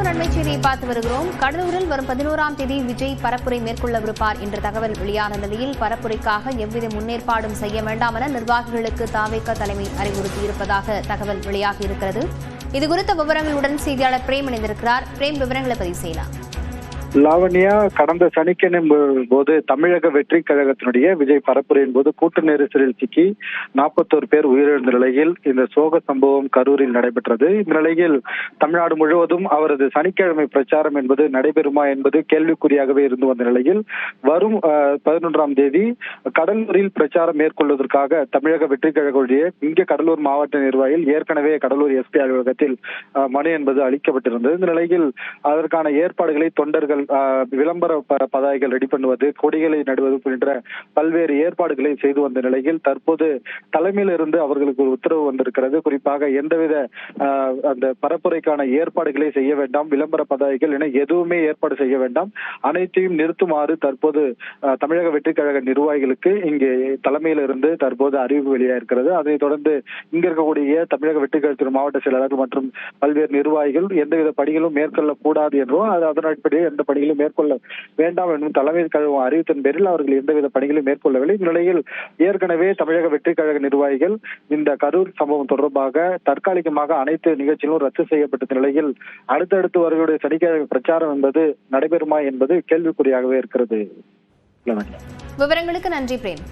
அண்மை செய்தியை பார்த்து வருகிறோம். கடலூரில் வரும் 11ஆம் தேதி விஜய் பரப்புரை மேற்கொள்ளவிருப்பார் என்ற தகவல் வெளியான நிலையில் பரப்புரைக்காக எவ்வித முன்னேற்பாடும் செய்ய வேண்டாம் என நிர்வாகிகளுக்கு தாவேக தலைமை அறிவுறுத்தியிருப்பதாக தகவல் வெளியாகியிருக்கிறது. இதுகுறித்த விவரங்களுடன் செய்தியாளர் பிரேம் இணைந்திருக்கிறார். பிரேம், விவரங்களை பதிவு செய்யலாம். லாவண்யா, கடந்த சனிக்கிழமை போது தமிழக வெற்றி கழகத்தினுடைய விஜய் பரப்புரையின் போது கூட்ட நெரிசலில் சிக்கி 41 பேர் உயிரிழந்த நிலையில் இந்த சோக சம்பவம் கரூரில் நடைபெற்றது. இந்த நிலையில் தமிழ்நாடு முழுவதும் அவரது சனிக்கிழமை பிரச்சாரம் என்பது நடைபெறுமா என்பது கேள்விக்குறியாகவே இருந்து வந்த நிலையில் வரும் 11ஆம் தேதி கடலூரில் பிரச்சாரம் மேற்கொள்வதற்காக தமிழக வெற்றி கழகத்துடைய இங்கே கடலூர் மாவட்ட நிர்வாகிகள் ஏற்கனவே கடலூர் எஸ்பி அலுவலகத்தில் மனு என்பது அளிக்கப்பட்டிருந்தது. இந்த நிலையில் அதற்கான ஏற்பாடுகளை தொண்டர்கள் விளம்பர பதாகைகள் ரெடி பண்ணுவது, கொடிகளை நடுவது போன்ற பல்வேறு ஏற்பாடுகளை செய்து வந்த நிலையில் தற்போது தலைமையில் இருந்து அவர்களுக்கு ஒரு உத்தரவு வந்திருக்கிறது. குறிப்பாக எந்தவித அந்த பரப்புரைக்கான ஏற்பாடுகளை செய்ய வேண்டாம், விளம்பர பதாகைகள் என எதுவுமே ஏற்பாடு செய்ய வேண்டாம், அனைத்தையும் நிறுத்துமாறு தற்போது தமிழக வெற்றி கழக நிர்வாகிகளுக்கு இங்கே தலைமையில் இருந்து தற்போது அறிவிப்பு வெளியாயிருக்கிறது. அதைத் தொடர்ந்து இங்க இருக்கக்கூடிய தமிழக வெற்றி கழகத்தின் மாவட்ட செயலாளர்கள் மற்றும் பல்வேறு நிர்வாகிகள் எந்தவித பணிகளும் மேற்கொள்ளக்கூடாது என்றும் அதன் அடிப்படையில் எந்த பணிகளும் மேற்கொள்ள வேண்டாம் என்றும் தலைமை கழகம் அறிவித்தன் பேரில் அவர்கள் எந்தவித பணிகளும் மேற்கொள்ளவில்லை. இந்நிலையில் ஏற்கனவே தமிழக வெற்றி கழக நிர்வாகிகள் இந்த கரூர் சம்பவம் தொடர்பாக தற்காலிகமாக அனைத்து நிகழ்ச்சிகளும் ரத்து செய்யப்பட்ட நிலையில் அடுத்தடுத்து வருகிற சனிக்கிழமை பிரச்சாரம் என்பது நடைபெறுமா என்பது கேள்விக்குறியாகவே இருக்கிறது. விவரங்களுக்கு நன்றி பிரேம்.